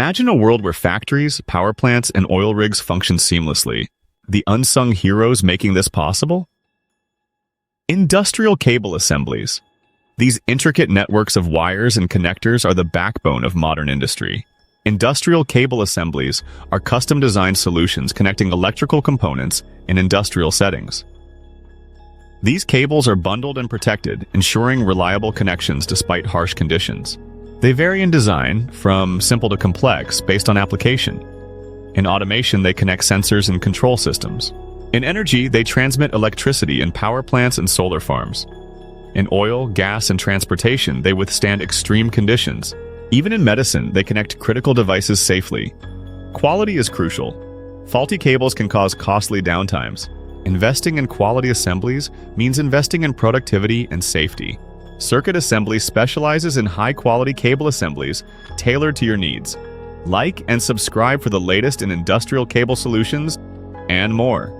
Imagine a world where factories, power plants, and oil rigs function seamlessly. The unsung heroes making this possible? Industrial cable assemblies. These intricate networks of wires and connectors are the backbone of modern industry. Industrial cable assemblies are custom-designed solutions connecting electrical components in industrial settings. These cables are bundled and protected, ensuring reliable connections despite harsh conditions. They vary in design, from simple to complex, based on application. In automation, they connect sensors and control systems. In energy, they transmit electricity in power plants and solar farms. In oil, gas, and transportation, they withstand extreme conditions. Even in medicine, they connect critical devices safely. Quality is crucial. Faulty cables can cause costly downtimes. Investing in quality assemblies means investing in productivity and safety. Circuit Assemblies specializes in high-quality cable assemblies tailored to your needs. Like and subscribe for the latest in industrial cable solutions and more.